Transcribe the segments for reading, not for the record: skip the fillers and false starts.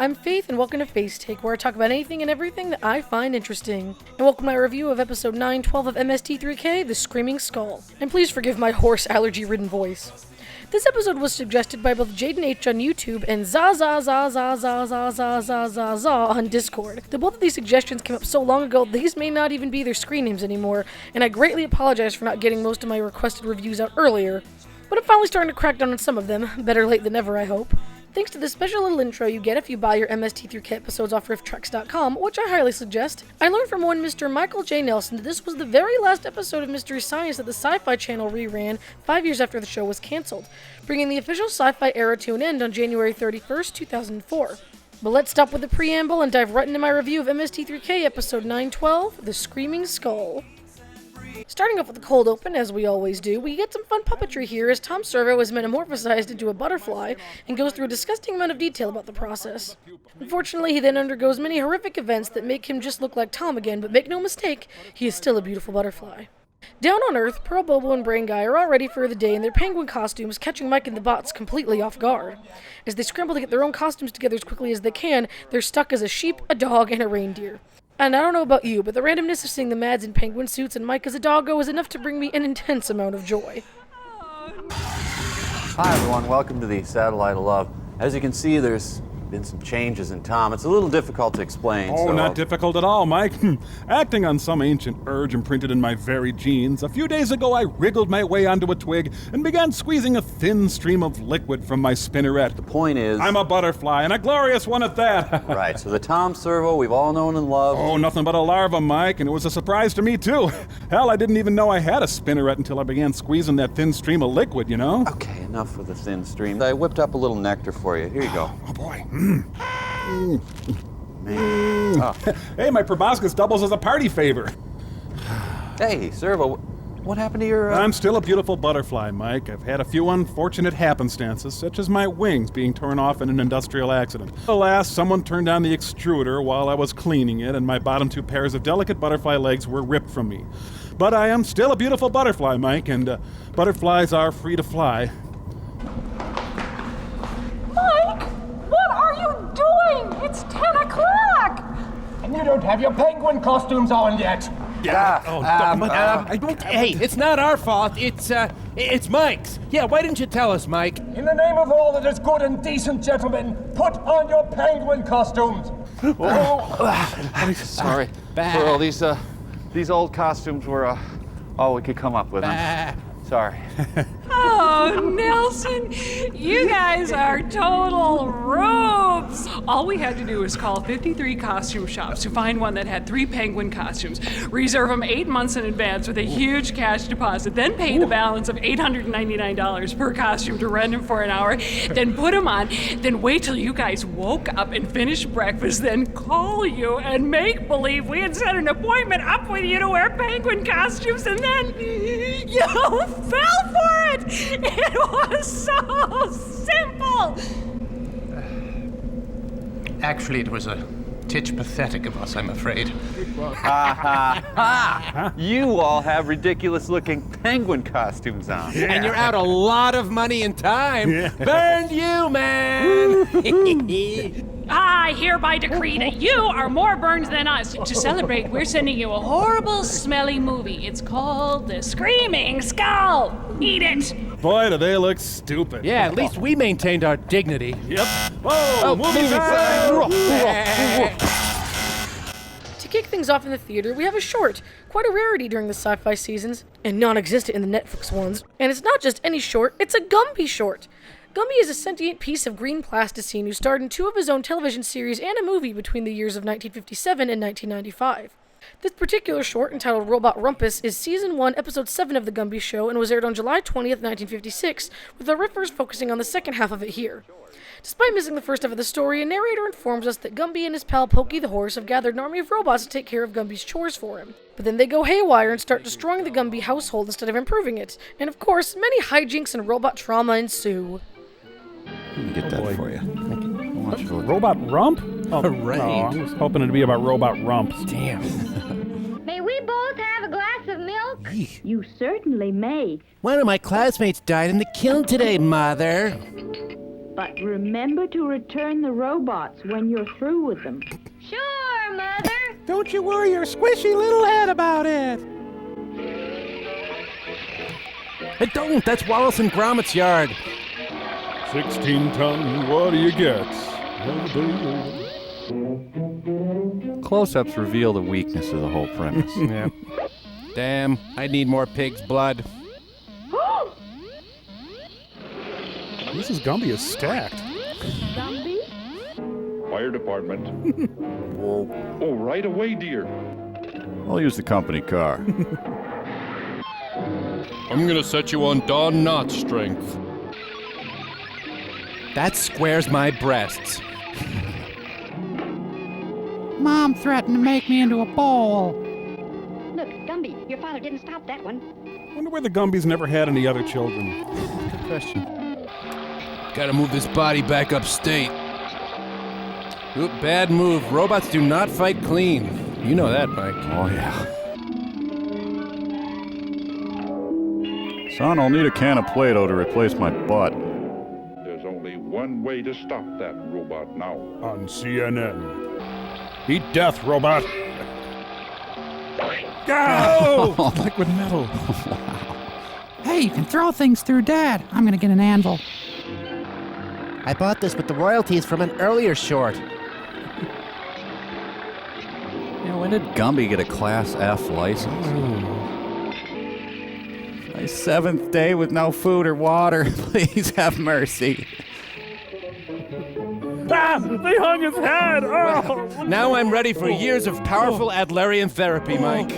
I'm Faith, and welcome to Face Take, where I talk about anything and everything that I find interesting. And welcome to my review of episode 912 of MST3K, The Screaming Skull. And please forgive my hoarse, allergy-ridden voice. This episode was suggested by both Jaden H on YouTube and Za on Discord. Though both of these suggestions came up so long ago, these may not even be their screen names anymore, and I greatly apologize for not getting most of my requested reviews out earlier. But I'm finally starting to crack down on some of them. Better late than never, I hope. Thanks to the special little intro you get if you buy your MST3K episodes off rifftracks.com, which I highly suggest. I learned from one Mr. Michael J. Nelson that this was the very last episode of Mystery Science that the Sci-Fi Channel reran 5 years after the show was cancelled, bringing the official sci-fi era to an end on January 31st, 2004. But let's stop with the preamble and dive right into my review of MST3K episode 912, The Screaming Skull. Starting off with the cold open, as we always do, we get some fun puppetry here as Tom Servo is metamorphosized into a butterfly and goes through a disgusting amount of detail about the process. Unfortunately, he then undergoes many horrific events that make him just look like Tom again, but make no mistake, he is still a beautiful butterfly. Down on Earth, Pearl, Bobo, and Brain Guy are all ready for the day in their penguin costumes, catching Mike and the bots completely off guard. As they scramble to get their own costumes together as quickly as they can, they're stuck as a sheep, a dog, and a reindeer. And I don't know about you, but the randomness of seeing the Mads in penguin suits and Mike as a doggo is enough to bring me an intense amount of joy. Hi everyone, welcome to the Satellite of Love. As you can see, there's been some changes in Tom. It's a little difficult to explain. Oh, not difficult at all, Mike. Acting on some ancient urge imprinted in my very genes, a few days ago I wriggled my way onto a twig and began squeezing a thin stream of liquid from my spinneret. The point is... I'm a butterfly, and a glorious one at that. Right, so the Tom Servo we've all known and loved... Oh, nothing but a larva, Mike, and it was a surprise to me, too. Hell, I didn't even know I had a spinneret until I began squeezing that thin stream of liquid, you know? Okay, enough with the thin stream. I whipped up a little nectar for you. Here you go. Oh, boy. Man. Oh. Hey, my proboscis doubles as a party favor. Hey, Servo, what happened to your... I'm still a beautiful butterfly, Mike. I've had a few unfortunate happenstances, such as my wings being torn off in an industrial accident. Alas, someone turned on the extruder while I was cleaning it, and my bottom two pairs of delicate butterfly legs were ripped from me. But I am still a beautiful butterfly, Mike, and butterflies are free to fly. It's 10 o'clock! And you don't have your penguin costumes on yet. Yeah. Hey, it's not our fault. It's Mike's. Yeah, why didn't you tell us, Mike? In the name of all that is good and decent, gentlemen, put on your penguin costumes. Sorry. Pearl, these old costumes were all we could come up with. Sorry. Oh, Nelson, you guys are total rubes. All we had to do was call 53 costume shops to find one that had 3 penguin costumes, reserve them 8 months in advance with a huge cash deposit, then pay the balance of $899 per costume to rent them for an hour, then put them on, then wait till you guys woke up and finished breakfast, then call you and make believe we had set an appointment up with you to wear penguin costumes, and then you fell for it! It was so simple! Actually, it was a titch pathetic of us, I'm afraid. You all have ridiculous-looking penguin costumes on. Yeah. And you're out a lot of money and time. Yeah. Burned you, man! I hereby decree that you are more burned than us. To celebrate, we're sending you a horrible, smelly movie. It's called The Screaming Skull. Eat it! Boy, do they look stupid. Yeah, at least we maintained our dignity. Yep. Whoa, movie time! To kick things off in the theater, we have a short, quite a rarity during the sci-fi seasons, and non-existent in the Netflix ones. And it's not just any short, it's a Gumby short. Gumby is a sentient piece of green plasticine who starred in 2 of his own television series and a movie between the years of 1957 and 1995. This particular short, entitled Robot Rumpus, is Season 1, Episode 7 of The Gumby Show and was aired on July 20th, 1956, with the riffers focusing on the second half of it here. Despite missing the first half of the story, a narrator informs us that Gumby and his pal Pokey the Horse have gathered an army of robots to take care of Gumby's chores for him. But then they go haywire and start destroying the Gumby household instead of improving it. And of course, many hijinks and robot trauma ensue. Let me get that for you. Thank you. Robot rump? Oh, Right. I was hoping it'd be about robot rumps. Damn. May we both have a glass of milk? You certainly may. One of my classmates died in the kiln today, Mother. But remember to return the robots when you're through with them. Sure, Mother. Don't you worry your squishy little head about it. Hey, don't! That's Wallace and Gromit's yard. 16 ton, what do you get? Close-ups reveal the weakness of the whole premise. Yeah. Damn, I need more pig's blood. Mrs. Gumby is stacked. Gumby? Fire department. Oh, right away, dear. I'll use the company car. I'm gonna set you on Don Knotts strength. That squares my breasts. Mom threatened to make me into a bowl. Look, Gumby, your father didn't stop that one. Wonder why the Gumbies never had any other children. Good question. Gotta move this body back upstate. Oop, bad move. Robots do not fight clean. You know that, Mike. Oh, yeah. Son, I'll need a can of Play-Doh to replace my butt. There's only one way to stop that robot now. On CNN. Eat death, robot! Go! Liquid metal. Hey, you can throw things through Dad. I'm gonna get an anvil. I bought this with the royalties from an earlier short. When did Gumby get a Class F license? My 7th day with no food or water. Please have mercy. Ah! They hung his head! Oh! Now I'm ready for years of powerful Adlerian therapy, Mike.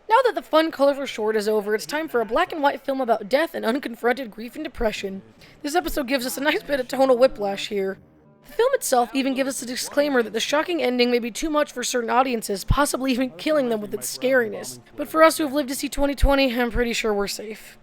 Now that the fun, colorful short is over, it's time for a black and white film about death and unconfronted grief and depression. This episode gives us a nice bit of tonal whiplash here. The film itself even gives us a disclaimer that the shocking ending may be too much for certain audiences, possibly even killing them with its scariness. But for us who have lived to see 2020, I'm pretty sure we're safe.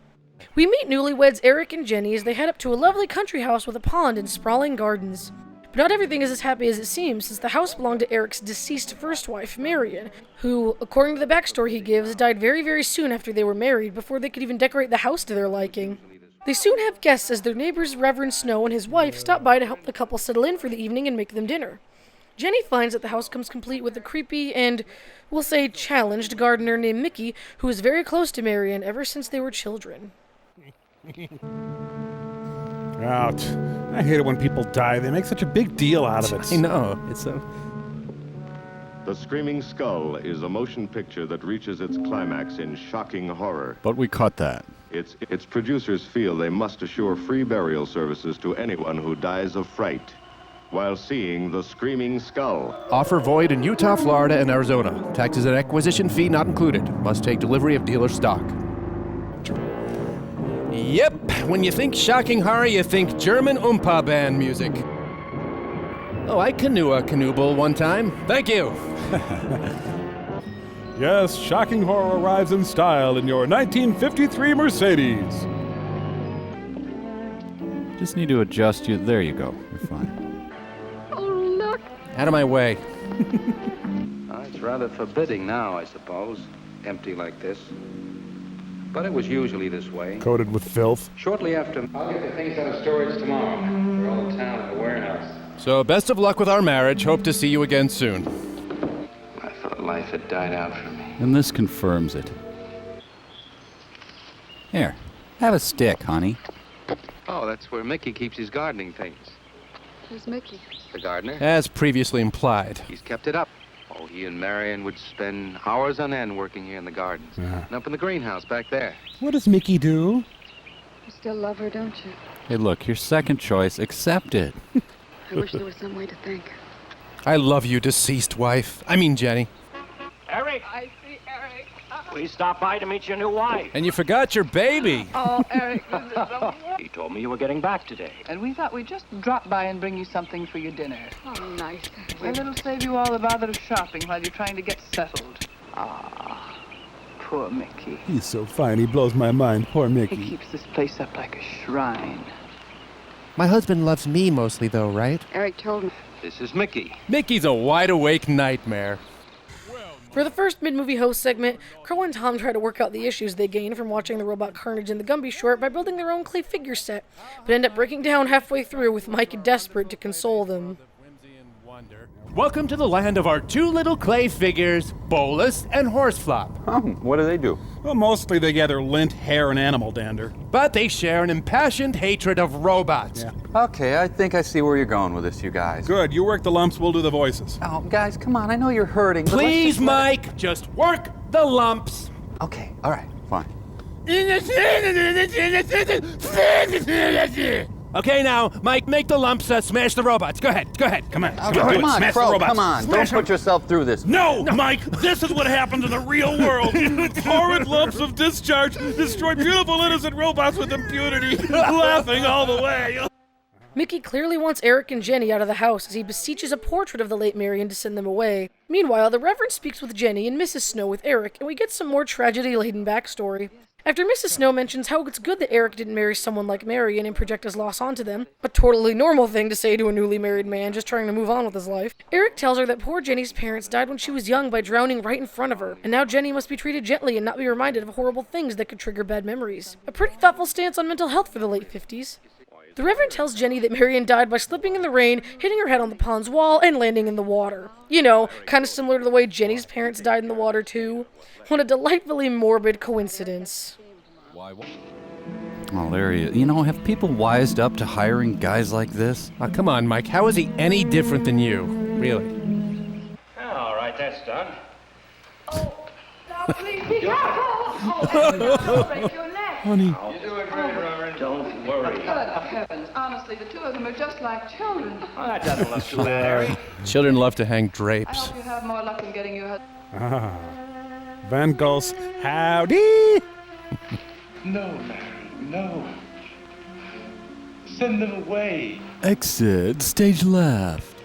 We meet newlyweds Eric and Jenny as they head up to a lovely country house with a pond and sprawling gardens. But not everything is as happy as it seems, since the house belonged to Eric's deceased first wife, Marion, who, according to the backstory he gives, died very, very soon after they were married, before they could even decorate the house to their liking. They soon have guests as their neighbors Reverend Snow and his wife stop by to help the couple settle in for the evening and make them dinner. Jenny finds that the house comes complete with a creepy and, we'll say, challenged gardener named Mickey, who is very close to Marion ever since they were children. Ouch. I hate it when people die. They make such a big deal out of it. I know. It's so... The Screaming Skull is a motion picture that reaches its climax in shocking horror. But we cut that. Its producers feel they must assure free burial services to anyone who dies of fright while seeing The Screaming Skull. Offer void in Utah, Florida, and Arizona. Taxes and acquisition fee not included. Must take delivery of dealer stock. Yep, when you think shocking horror, you think German Oompa band music. Oh, I canoe a canoe bowl one time. Thank you. Yes, shocking horror arrives in style in your 1953 Mercedes. Just need to adjust you. There you go. You're fine. Oh, look. Out of my way. It's rather forbidding now, I suppose. Empty like this. But it was usually this way. Coated with filth. Shortly after... I'll get the things out of storage tomorrow. They're all in town at the warehouse. So, best of luck with our marriage. Hope to see you again soon. I thought life had died out for me. And this confirms it. Here, have a stick, honey. Oh, that's where Mickey keeps his gardening things. Who's Mickey? The gardener. As previously implied. He's kept it up. Oh, he and Marion would spend hours on end working here in the gardens. And up in the greenhouse back there. What does Mickey do? You still love her, don't you? Hey, look, your second choice. Accept it. I wish there was some way to think. I love you, deceased wife. I mean, Jenny. Eric! I see Eric. Please stop by to meet your new wife. And you forgot your baby. Oh, Eric, this is so... He told me you were getting back today. And we thought we'd just drop by and bring you something for your dinner. Oh, nice. And it'll save you all the bother of shopping while you're trying to get settled. Ah, poor Mickey. He's so fine, he blows my mind. Poor Mickey. He keeps this place up like a shrine. My husband loves me mostly, though, right? Eric told me. This is Mickey. Mickey's a wide-awake nightmare. Well, For the first mid-movie host segment, Crow and Tom try to work out the issues they gain from watching the robot carnage in the Gumby short by building their own clay figure set, but end up breaking down halfway through with Mike desperate to console them. Welcome to the land of our two little clay figures, Bolus and Horseflop. Oh, what do they do? Well, mostly they gather lint, hair, and animal dander. But they share an impassioned hatred of robots. Yeah. Okay, I think I see where you're going with this, you guys. Good, you work the lumps, we'll do the voices. Oh, guys, come on, I know you're hurting. but let's Please, just Mike, just work the lumps. Okay, all right, fine. Okay, now, Mike, make the lumps smash the robots. Go ahead. Come on. Come on, Smash Crow, the robots. come on. Smash Don't put yourself through this. No, Mike, this is what happens in the real world. Horrid lumps of discharge destroy beautiful, innocent robots with impunity, laughing all the way. Mickey clearly wants Eric and Jenny out of the house as he beseeches a portrait of the late Marion to send them away. Meanwhile, the Reverend speaks with Jenny and Mrs. Snow with Eric, and we get some more tragedy-laden backstory. After Mrs. Snow mentions how it's good that Eric didn't marry someone like Marion and project his loss onto them, a totally normal thing to say to a newly married man just trying to move on with his life, Eric tells her that poor Jenny's parents died when she was young by drowning right in front of her, and now Jenny must be treated gently and not be reminded of horrible things that could trigger bad memories. A pretty thoughtful stance on mental health for the late 50s. The Reverend tells Jenny that Marion died by slipping in the rain, hitting her head on the pond's wall, and landing in the water. You know, kind of similar to the way Jenny's parents died in the water too. What a delightfully morbid coincidence. Oh, there he is. You know, have people wised up to hiring guys like this? Oh, come on, Mike. How is he any different than you? Really? All right, that's done. Honey. You're doing great, Reverend. Don't worry. Good heavens, honestly, the two of them are just like children. Oh, that doesn't look too bad, Harry. Children love to hang I drapes. hope you have more luck in getting your husband. Ah, Van Gog's howdy. No, Larry, no. Send them away. Exit stage left.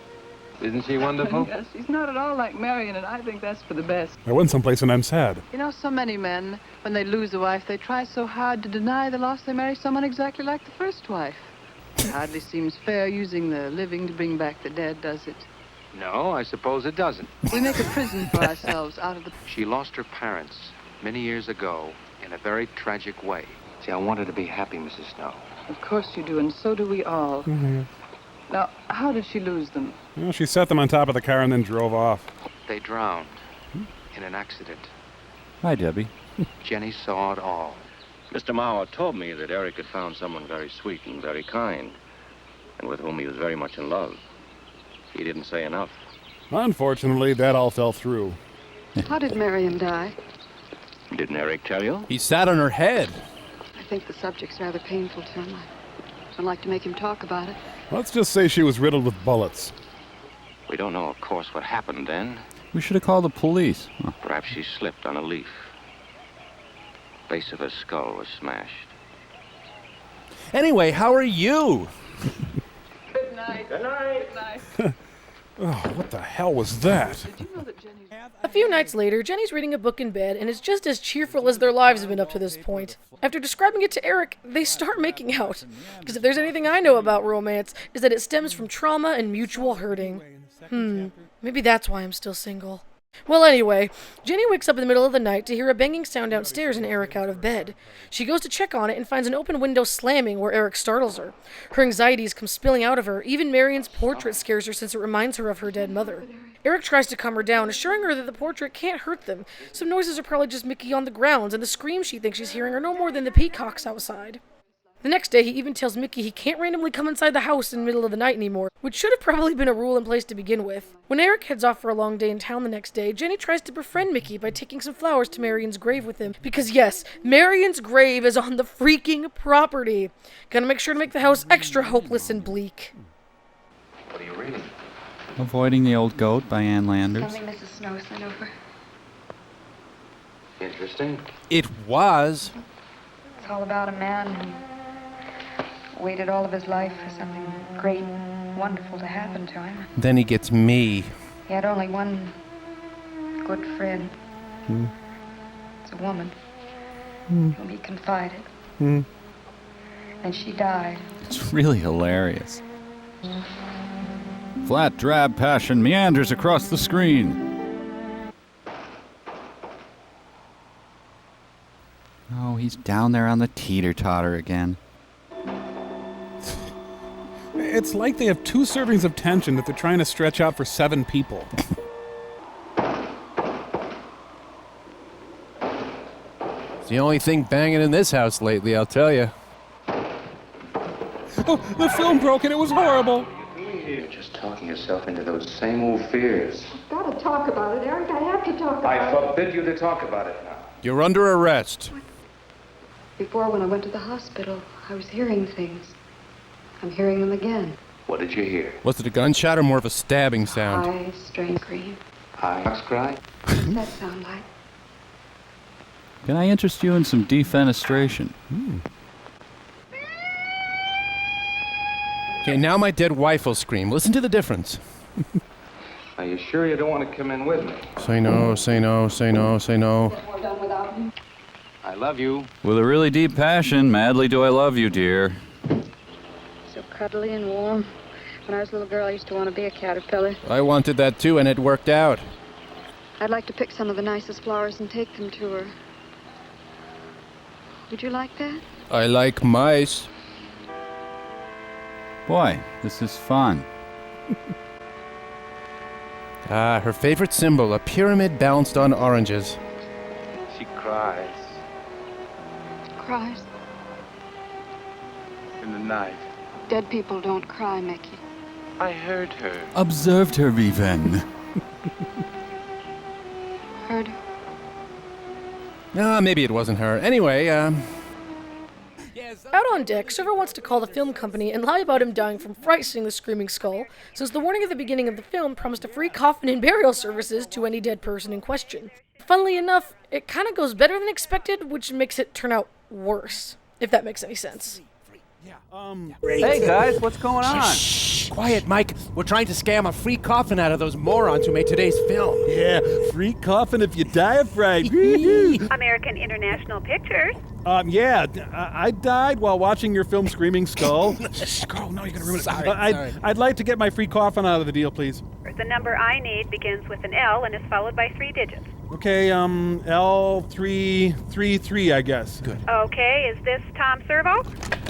Isn't she wonderful? Yes, she's not at all like Marion, and I think that's for the best. I went someplace and I'm sad. You know, so many men, when they lose a wife, they try so hard to deny the loss they marry someone exactly like the first wife. It hardly seems fair using the living to bring back the dead, does it? No, I suppose it doesn't. We make a prison for ourselves out of the... She lost her parents many years ago in a very tragic way. See, I want her to be happy, Mrs. Snow. Of course you do, and so do we all. Mm-hmm. Now, how did she lose them? Well, she set them on top of the car and then drove off. They drowned in an accident. Hi, Debbie. Jenny saw it all. Mr. Mauer told me that Eric had found someone very sweet and very kind, and with whom he was very much in love. He didn't say enough. Unfortunately, that all fell through. How did Marion die? Didn't Eric tell you? He sat on her head. I think the subject's rather painful to him. I'd like to make him talk about it. Let's just say she was riddled with bullets. We don't know, of course, what happened then. We should have called the police. Huh. Perhaps she slipped on a leaf. Base of her skull was smashed. Anyway, how are you? Good night. Good night. Good night. Oh, what the hell was that? Did you know that Jenny's... A few nights later, Jenny's reading a book in bed and is just as cheerful as their lives have been up to this point. After describing it to Eric, they start making out. Because if there's anything I know about romance, is that it stems from trauma and mutual hurting. Maybe that's why I'm still single. Well, anyway, Jenny wakes up in the middle of the night to hear a banging sound downstairs and Eric out of bed. She goes to check on it and finds an open window slamming where Eric startles her. Her anxieties come spilling out of her. Even Marion's portrait scares her since it reminds her of her dead mother. Eric tries to calm her down, assuring her that the portrait can't hurt them. Some noises are probably just Mickey on the grounds, and the screams she thinks she's hearing are no more than the peacocks outside. The next day, he even tells Mickey he can't randomly come inside the house in the middle of the night anymore, which should have probably been a rule in place to begin with. When Eric heads off for a long day in town the next day, Jenny tries to befriend Mickey by taking some flowers to Marion's grave with him, because yes, Marion's grave is on the freaking property. Gotta make sure to make the house extra hopeless and bleak. What are you reading? Avoiding the Old Goat by Ann Landers. Something Mrs. Snow sent over. Interesting. It was. It's all about a man who waited all of his life for something great, wonderful to happen to him. Then he gets me. He had only one good friend. It's a woman whom he confided. And she died. It's really hilarious. Flat, drab passion meanders across the screen. he's down there on the teeter-totter again. It's like they have 2 servings of tension that they're trying to stretch out for 7 people. It's the only thing banging in this house lately, I'll tell you. Oh, the film broke and it was horrible. You're just talking yourself into those same old fears. Gotta talk about it, Eric. I have to talk about I forbid you to talk about it now. You're under arrest. Before, when I went to the hospital, I was hearing things. I'm hearing them again. What did you hear? Was it a gunshot or more of a stabbing sound? High, strained scream. High fox cry? What does that sound like? Can I interest you in some defenestration? Okay, now my dead wife will scream. Listen to the difference. Are you sure you don't want to come in with me? Say no, say no, say no, say no. We're done without me. I love you. With a really deep passion, madly do I love you, dear. So cuddly and warm. When I was a little girl, I used to want to be a caterpillar. I wanted that too, and it worked out. I'd like to pick some of the nicest flowers and take them to her. Would you like that? I like mice. Boy, this is fun. Her favorite symbol, a pyramid balanced on oranges. She cries. Cries. In the night. Dead people don't cry, Mickey. I heard her. Observed her even. Heard her. No, maybe it wasn't her. Anyway, Out on deck, Server wants to call the film company and lie about him dying from fright seeing the screaming skull, since the warning at the beginning of the film promised a free coffin and burial services to any dead person in question. Funnily enough, it kind of goes better than expected, which makes it turn out worse, if that makes any sense. Hey guys, what's going on? Shh, quiet, Mike. We're trying to scam a free coffin out of those morons who made today's film. Yeah, free coffin if you die of fright. American International Pictures. Yeah, I died while watching your film Screaming Skull. Girl, no, you're gonna ruin it. Sorry. I'd like to get my free coffin out of the deal, please. The number I need begins with an L and is followed by 3 digits. Okay, L333, I guess. Good. Okay, is this Tom Servo?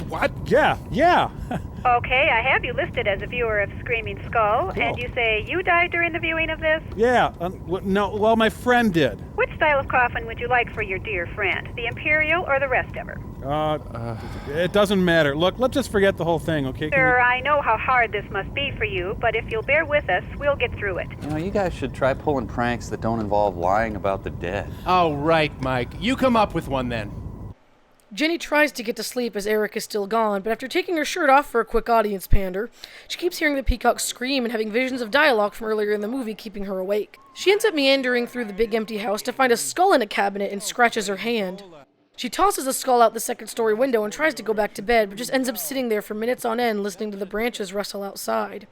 What? Yeah. Okay, I have you listed as a viewer of Screaming Skull, Cool. and you say you died during the viewing of this? Yeah, well, my friend did. Which style of coffin would you like for your dear friend? The Imperial or the rest of her? It doesn't matter. Look, let's just forget the whole thing, okay? Sir, I know how hard this must be for you, but if you'll bear with us, we'll get through it. You know, you guys should try pulling pranks that don't involve lying about the dead. Oh, right, Mike. You come up with one then. Jenny tries to get to sleep as Eric is still gone, but after taking her shirt off for a quick audience pander, she keeps hearing the peacock scream and having visions of dialogue from earlier in the movie keeping her awake. She ends up meandering through the big empty house to find a skull in a cabinet and scratches her hand. She tosses the skull out the second-story window and tries to go back to bed, but just ends up sitting there for minutes on end listening to the branches rustle outside.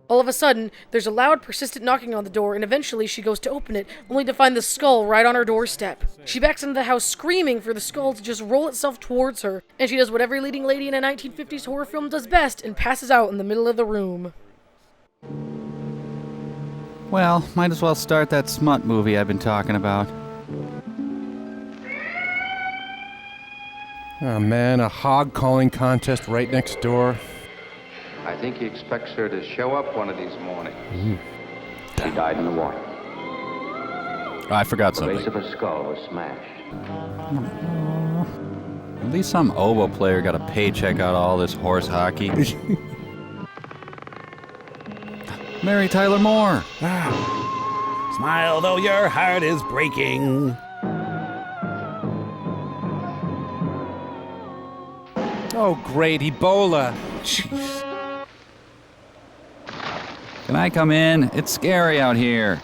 All of a sudden, there's a loud, persistent knocking on the door, and eventually she goes to open it, only to find the skull right on her doorstep. She backs into the house screaming for the skull to just roll itself towards her, and she does what every leading lady in a 1950s horror film does best and passes out in the middle of the room. Well, might as well start that smut movie I've been talking about. Oh man, a hog calling contest right next door. I think he expects her to show up one of these mornings. She died in the water. I forgot The something. base of her skull was smashed. At least some oboe player got a paycheck out of all this horse hockey. Mary Tyler Moore. Smile though your heart is breaking. Oh, great, Ebola. Jeez. Can I come in? It's scary out here.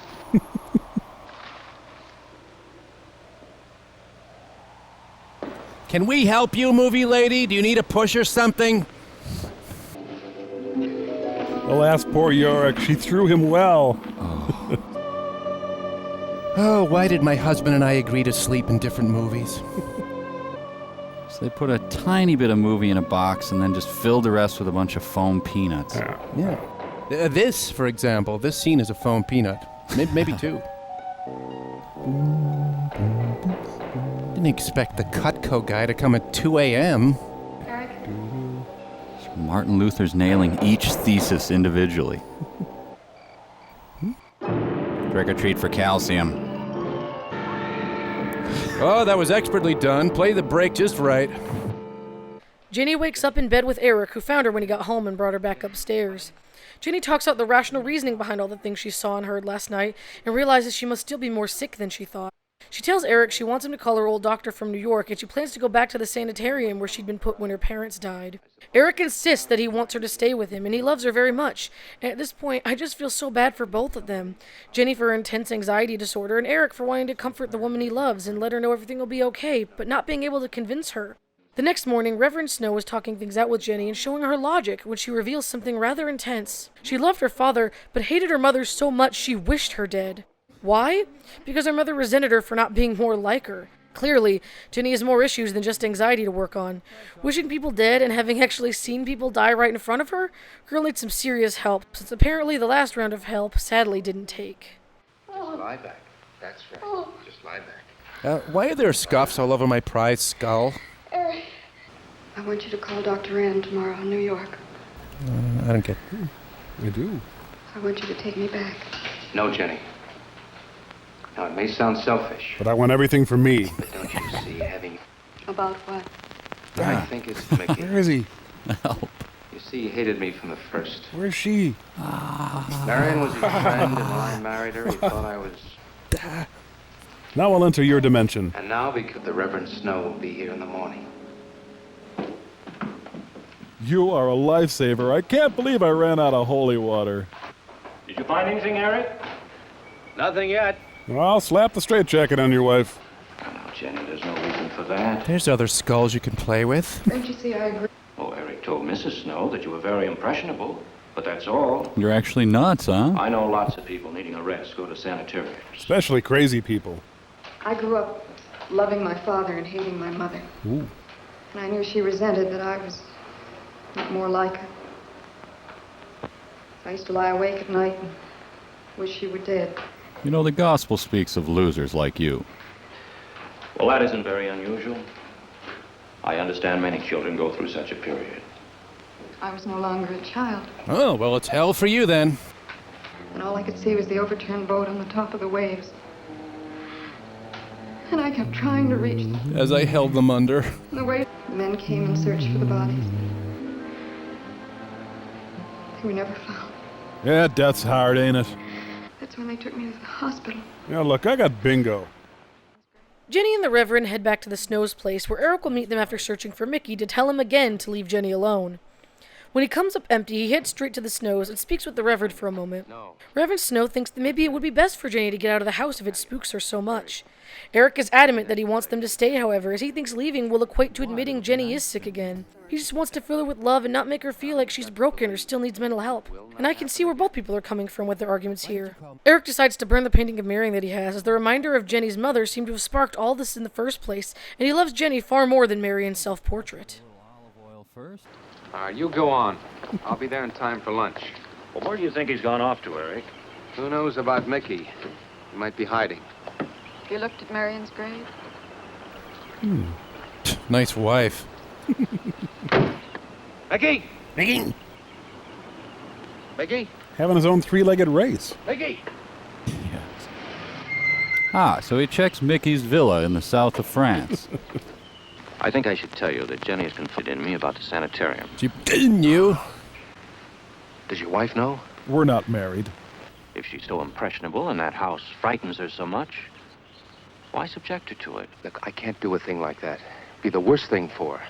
Can we help you, movie lady? Do you need a push or something? Alas, poor Yorick, she threw him well. Oh, why did my husband and I agree to sleep in different movies? So they put a tiny bit of movie in a box and then just filled the rest with a bunch of foam peanuts. Yeah. This, for example, this scene is a foam peanut. Maybe 2. Didn't expect the Cutco guy to come at 2 a.m. Eric? Martin Luther's nailing each thesis individually. Trick or treat for calcium. Oh, that was expertly done. Play the break just right. Jenny wakes up in bed with Eric, who found her when he got home and brought her back upstairs. Jenny talks out the rational reasoning behind all the things she saw and heard last night and realizes she must still be more sick than she thought. She tells Eric she wants him to call her old doctor from New York, and she plans to go back to the sanitarium where she'd been put when her parents died. Eric insists that he wants her to stay with him, and he loves her very much. And at this point, I just feel so bad for both of them. Jenny for her intense anxiety disorder, and Eric for wanting to comfort the woman he loves and let her know everything will be okay, but not being able to convince her. The next morning, Reverend Snow is talking things out with Jenny and showing her logic when she reveals something rather intense. She loved her father, but hated her mother so much she wished her dead. Why? Because her mother resented her for not being more like her. Clearly, Jenny has more issues than just anxiety to work on. Wishing people dead and having actually seen people die right in front of her? Girl needs some serious help, since apparently the last round of help sadly didn't take. Just lie back. That's right. Just lie back. Why are there scuffs all over my prize skull? Eric. I want you to call Dr. Ann tomorrow in New York. I don't get... I do. I want you to take me back. No, Jenny. Now, it may sound selfish. But I want everything for me. But don't you see, having... About what? I think it's Mickey. Where is he? Help. You see, he hated me from the first. Where's she? Marion was his friend, and when I married her, he thought I was... Now I'll enter your dimension. And now, because the Reverend Snow will be here in the morning. You are a lifesaver. I can't believe I ran out of holy water. Did you find anything, Eric? Nothing yet. Well, I'll slap the straitjacket on your wife. Now, Jenny, there's no reason for that. There's other skulls you can play with. Don't you see I agree? Oh, Eric told Mrs. Snow that you were very impressionable, but that's all. You're actually nuts, huh? I know lots of people needing a rest go to sanitariums. Especially crazy people. I grew up loving my father and hating my mother. Ooh. And I knew she resented that I was not more like her. I used to lie awake at night and wish she were dead. You know, the gospel speaks of losers like you. Well, that isn't very unusual. I understand many children go through such a period. I was no longer a child, Oh, well, it's hell for you then. and all I could see was the overturned boat on the top of the waves. And I kept trying to reach them. As I held them under. The way the men came and searched for the bodies. They were never found. Yeah, death's hard, ain't it? That's when they took me to the hospital. Yeah, look, I got bingo. Jenny and the Reverend head back to the Snows' place, where Eric will meet them after searching for Mickey to tell him again to leave Jenny alone. When he comes up empty, he heads straight to the Snows and speaks with the Reverend for a moment. Reverend Snow thinks that maybe it would be best for Jenny to get out of the house if it spooks her so much. Eric is adamant that he wants them to stay, however, as he thinks leaving will equate to admitting Jenny is sick again. He just wants to fill her with love and not make her feel like she's broken or still needs mental help. And I can see where both people are coming from with their arguments here. Eric decides to burn the painting of Marion that he has, as the reminder of Jenny's mother seemed to have sparked all this in the first place, and he loves Jenny far more than Marion's self-portrait. You go on. I'll be there in time for lunch. Well, where do you think he's gone off to, Eric? Who knows about Mickey? He might be hiding. You looked at Marion's grave? Nice wife. Mickey! Mickey! Mickey! Having his own three-legged race. Mickey! Ah, so he checks Mickey's villa in the south of France. I think I should tell you that Jenny has confided in me about the sanitarium. She didn't you? Does your wife know? We're not married. If she's so impressionable and that house frightens her so much, why subject her to it? Look, I can't do a thing like that. It'd be the worst thing for her.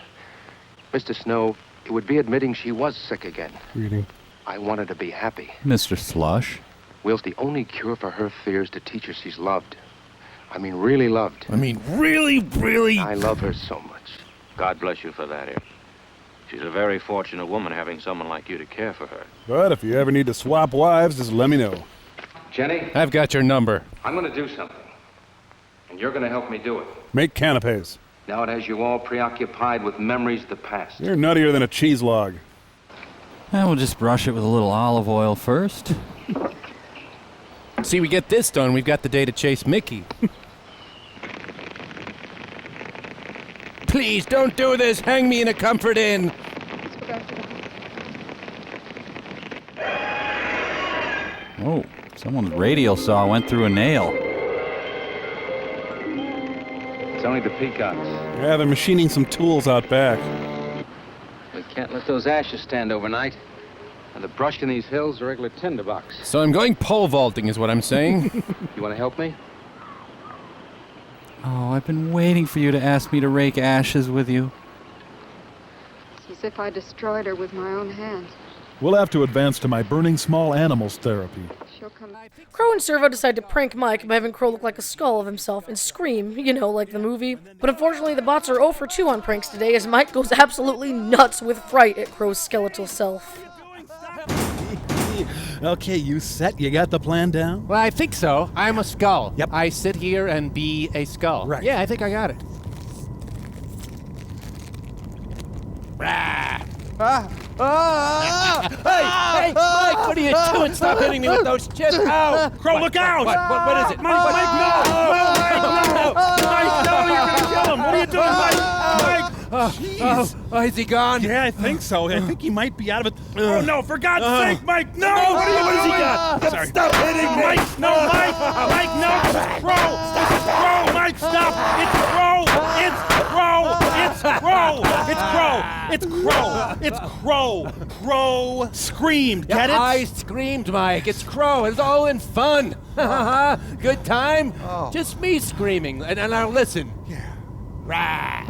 Mr. Snow, it would be admitting she was sick again. Reading. I want her to be happy. Mr. Slush. Will's the only cure for her fears to teach her she's loved. I mean, really loved. I mean, really? I love her so much. God bless you for that, Eric. She's a very fortunate woman having someone like you to care for her. But if you ever need to swap wives, just let me know. Jenny? I've got your number. I'm going to do something. And you're going to help me do it. Make canapes. Now it has you all preoccupied with memories of the past. You're nuttier than a cheese log. And we'll just brush it with a little olive oil first. See, we get this done, we've got the day to chase Mickey. Please, don't do this. Hang me in a comfort inn. Oh, someone's radial saw went through a nail. It's only the peacocks. Yeah, they're machining some tools out back. We can't let those ashes stand overnight. And the brush in these hills are regular tinderbox. So I'm going pole vaulting is what I'm saying. You want to help me? Oh, I've been waiting for you to ask me to rake ashes with you. It's as if I destroyed her with my own hands. We'll have to advance to my burning small animals therapy. She'll come back. Crow and Servo decide to prank Mike by having Crow look like a skull of himself and scream, you know, like the movie. But unfortunately, the bots are 0 for 2 on pranks today as Mike goes absolutely nuts with fright at Crow's skeletal self. Okay, you set? You got the plan down? Well, I think so. I'm a skull. Yep. I sit here and be a skull. Right. Yeah, I think I got it. Hey, Mike, what are you doing? Stop hitting me with those chips. Ow! Crow, look out! What is it? Mike, no! Mike, no! You're gonna kill him! What are you doing, Mike? Jeez. Oh, is he gone? Yeah, I think so. I think he might be out of it. Oh, no, for God's sake, Mike, no! What has he got? Sorry. Stop hitting me! Mike, no, Mike! Mike, no! It's Crow! It's Crow! Mike, stop! It's Crow! It's Crow! It's Crow! It's Crow! It's Crow! It's Crow! Crow screamed, get it? I screamed, Mike. It's Crow. It's all in fun. Good time? Just me screaming. And now listen. Back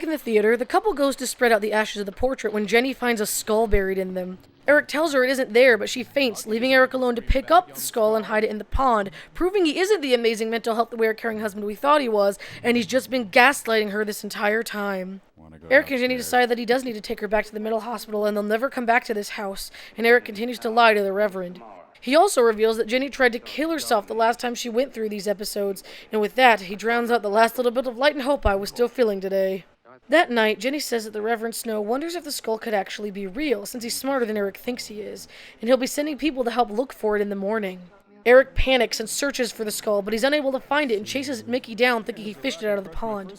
in the theater, the couple goes to spread out the ashes of the portrait when Jenny finds a skull buried in them. Eric tells her it isn't there, but she faints, leaving Eric alone to pick up the skull and hide it in the pond, proving he isn't the amazing mental health aware caring husband we thought he was, and he's just been gaslighting her this entire time. Eric and Jenny decide that he does need to take her back to the mental hospital and they'll never come back to this house, and Eric continues to lie to the Reverend. He also reveals that Jenny tried to kill herself the last time she went through these episodes, and with that, he drowns out the last little bit of light and hope I was still feeling today. That night, Jenny says that the Reverend Snow wonders if the skull could actually be real, since he's smarter than Eric thinks he is, and he'll be sending people to help look for it in the morning. Eric panics and searches for the skull, but he's unable to find it and chases Mickey down thinking he fished it out of the pond.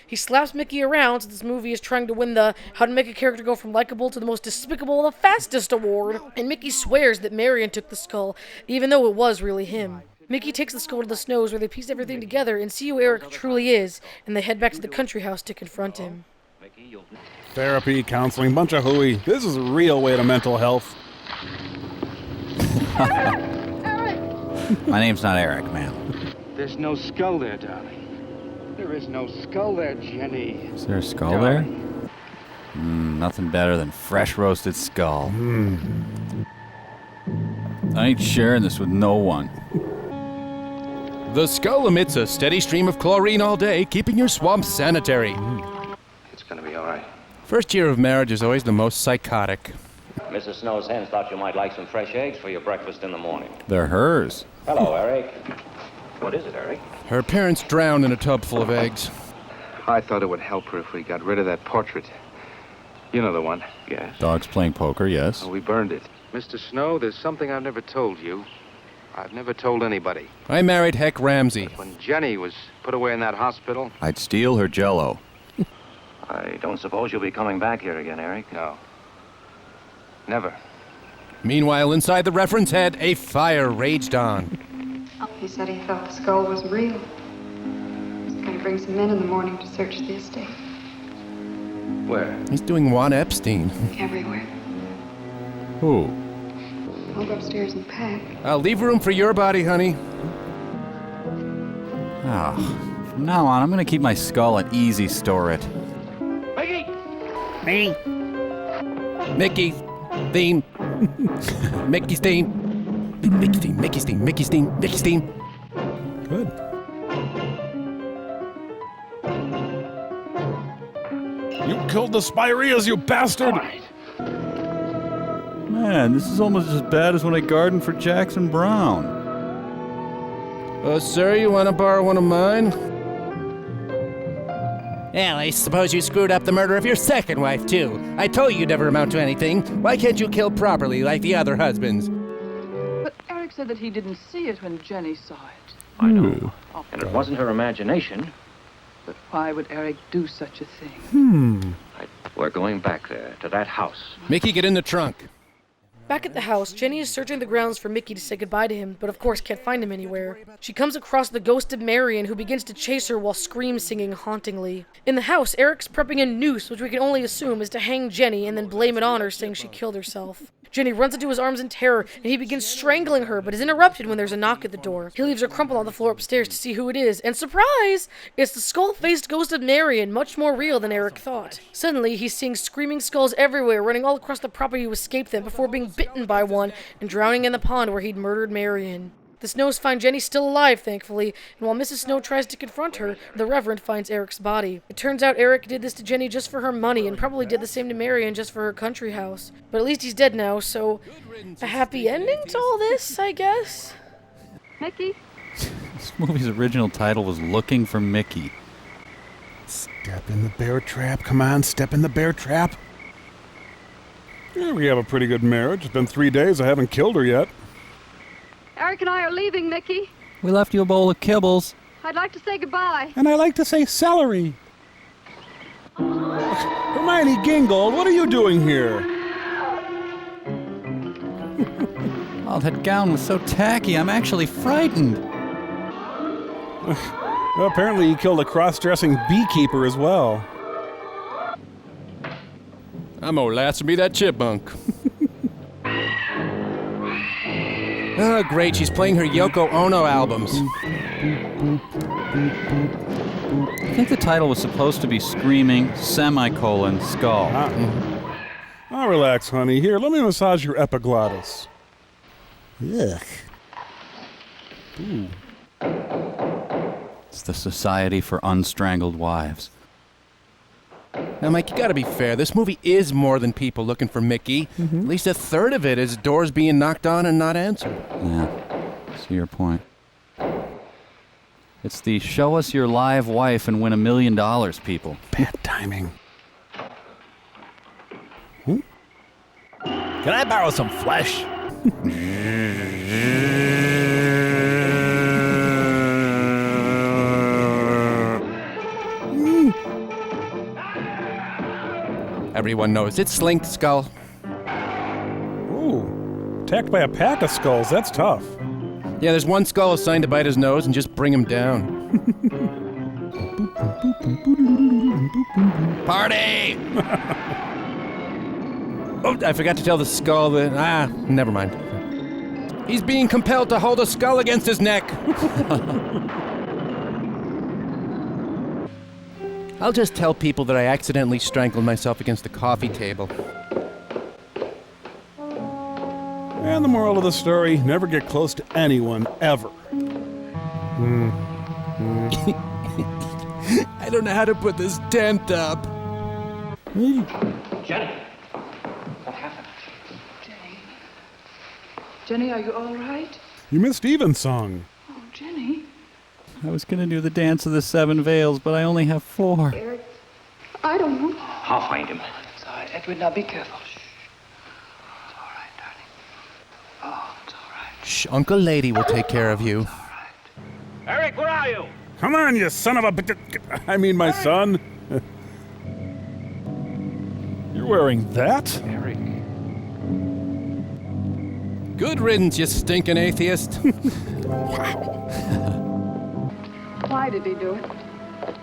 He slaps Mickey around since this movie is trying to win the How to Make a Character Go from Likeable to the Most Despicable the Fastest award, and Mickey swears that Marion took the skull, even though it was really him. Mickey takes the skull to the Snows where they piece everything together and see who Eric truly is, and they head back to the country house to confront him. Therapy, counseling, bunch of hooey. This is a real way to mental health. My name's not Eric, ma'am. There's no skull there, darling. There is no skull there, Jenny. Is there a skull there? Nothing better than fresh roasted skull. I ain't sharing this with no one. The skull emits a steady stream of chlorine all day, keeping your swamp sanitary. It's gonna be all right. First year of marriage is always the most psychotic. Mrs. Snow's hens thought you might like some fresh eggs for your breakfast in the morning. They're hers. Hello, Eric. What is it, Eric? Her parents drowned in a tub full of eggs. I thought it would help her if we got rid of that portrait. You know the one. Yes. Dogs playing poker, yes. We burned it. Mr. Snow, there's something I've never told you. I've never told anybody. I married Heck Ramsey. When Jenny was put away in that hospital... I'd steal her Jell-O. I don't suppose you'll be coming back here again, Eric? No. Never. Meanwhile, inside the Reverend's head, a fire raged on. He said he thought the skull was real. He's going to bring some men in the morning to search the estate. Where? He's doing Juan Epstein. Everywhere. Who? I'll go upstairs and pack. I'll leave room for your body, honey. From now on, I'm going to keep my skull at easy store it. Mickey! Me. Mickey. Theme. Mickey's theme. Mickey's theme. Mickey's theme. Mickey's theme. Mickey's theme. Good. You killed the Spireas, you bastard! Man, this is almost as bad as when I gardened for Jackson Brown. Sir, you want to borrow one of mine? Well, I suppose you screwed up the murder of your second wife, too. I told you you'd never amount to anything. Why can't you kill properly like the other husbands? But Eric said that he didn't see it when Jenny saw it. I know. And it wasn't her imagination. But why would Eric do such a thing? We're going back there, to that house. Mickey, get in the trunk. Back at the house, Jenny is searching the grounds for Mickey to say goodbye to him, but of course can't find him anywhere. She comes across the ghost of Marion, who begins to chase her while screams singing hauntingly. In the house, Eric's prepping a noose, which we can only assume is to hang Jenny and then blame it on her, saying she killed herself. Jenny runs into his arms in terror, and he begins strangling her, but is interrupted when there's a knock at the door. He leaves her crumpled on the floor upstairs to see who it is, and surprise! It's the skull-faced ghost of Marion, much more real than Eric thought. Suddenly, he's seeing screaming skulls everywhere, running all across the property to escape them before being bitten by one and drowning in the pond where he'd murdered Marion. The Snows find Jenny still alive, thankfully, and while Mrs. Snow tries to confront her, the Reverend finds Eric's body. It turns out Eric did this to Jenny just for her money, and probably did the same to Marion just for her country house. But at least he's dead now, so a happy ending to all this, I guess? Mickey? This movie's original title was Looking for Mickey. Step in the bear trap. Come on, step in the bear trap. Yeah, we have a pretty good marriage. It's been 3 days. I haven't killed her yet. Eric and I are leaving, Mickey. We left you a bowl of kibbles. I'd like to say goodbye. And I like to say celery. Hermione Gingold, what are you doing here? Oh, that gown was so tacky. I'm actually frightened. Well, apparently you killed a cross-dressing beekeeper as well. I'm gonna last me that chipmunk. Oh, great, she's playing her Yoko Ono albums. I think the title was supposed to be Screaming, Skull. Oh, relax, honey. Here, let me massage your epiglottis. Yuck. Ooh. It's the Society for Unstrangled Wives. Now, Mike, you gotta be fair. This movie is more than people looking for Mickey. At least a third of it is doors being knocked on and not answered. Yeah, see your point. It's the show us your live wife and win $1 million, people. Bad timing. Can I borrow some flesh? Everyone knows it's Slinked Skull. Ooh, attacked by a pack of skulls. That's tough. Yeah, there's one skull assigned to bite his nose and just bring him down. Party! Oh, I forgot to tell the skull that... never mind. He's being compelled to hold a skull against his neck. I'll just tell people that I accidentally strangled myself against the coffee table. And the moral of the story, never get close to anyone, ever. I don't know how to put this tent up. Jenny! What happened? Jenny, are you all right? You missed Evensong. Oh, Jenny. I was going to do the Dance of the Seven Veils, but I only have 4. Eric, I don't know. I'll find him. It's all right, Edward. Now be careful. Shh. It's all right, darling. Oh, it's all right. Shh, Uncle Lady will take care of you. Eric, where are you? Come on, you son of a... I mean, my son. You're wearing that? Eric. Good riddance, you stinking atheist. Why did he do it?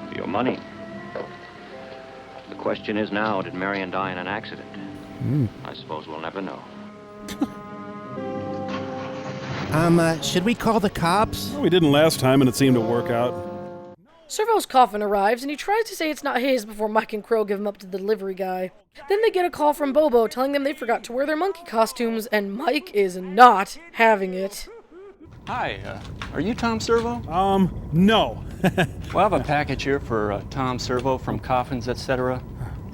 For your money. The question is now, did Marion die in an accident? I suppose we'll never know. Should we call the cops? Well, we didn't last time, and it seemed to work out. Servo's coffin arrives, and he tries to say it's not his before Mike and Crow give him up to the delivery guy. Then they get a call from Bobo telling them they forgot to wear their monkey costumes, and Mike is not having it. Hi, are you Tom Servo? No. Well, I have a package here for Tom Servo from Coffins, etc.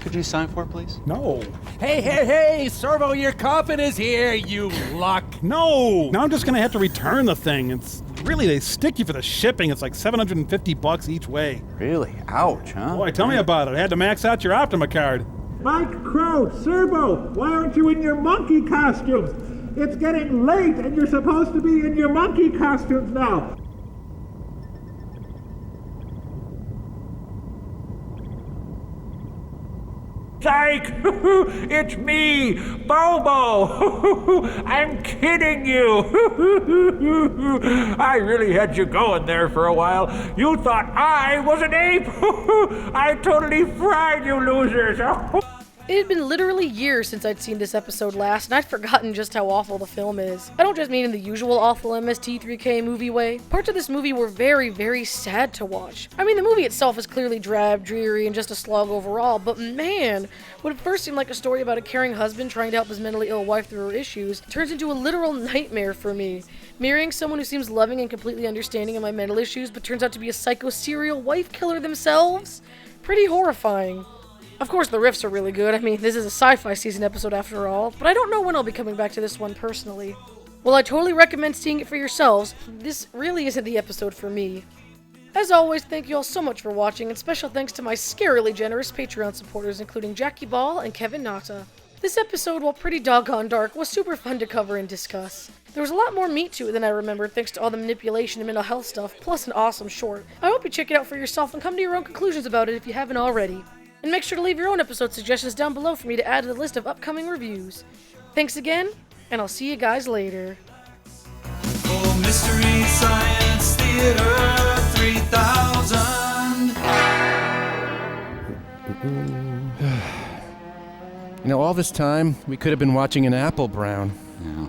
Could you sign for it, please? No. Hey, Servo, your coffin is here, you luck. No! Now I'm just gonna have to return the thing. It's really, they stick you for the shipping. It's like $750 each way. Really? Ouch, huh? Boy, tell me about it. I had to max out your Optima card. Mike, Crow, Servo, why aren't you in your monkey costumes? It's getting late and you're supposed to be in your monkey costumes now. psych! It's me, Bobo! I'm kidding you! I really had you going there for a while. You thought I was an ape! I totally fried you losers! It had been literally years since I'd seen this episode last, and I'd forgotten just how awful the film is. I don't just mean in the usual awful MST3K movie way. Parts of this movie were very, very sad to watch. I mean, the movie itself is clearly drab, dreary, and just a slog overall, but man, what at first seemed like a story about a caring husband trying to help his mentally ill wife through her issues turns into a literal nightmare for me. Marrying someone who seems loving and completely understanding of my mental issues, but turns out to be a psycho serial wife killer themselves? Pretty horrifying. Of course, the riffs are really good. I mean, this is a sci-fi season episode after all, but I don't know when I'll be coming back to this one personally. Well, I totally recommend seeing it for yourselves. This really isn't the episode for me. As always, thank you all so much for watching, and special thanks to my scarily generous Patreon supporters, including Jackie Ball and Kevin Nata. This episode, while pretty doggone dark, was super fun to cover and discuss. There was a lot more meat to it than I remembered thanks to all the manipulation and mental health stuff, plus an awesome short. I hope you check it out for yourself and come to your own conclusions about it if you haven't already. And make sure to leave your own episode suggestions down below for me to add to the list of upcoming reviews. Thanks again, and I'll see you guys later. For Mystery Science Theater 3000. You know, all this time, we could have been watching an apple brown. Yeah.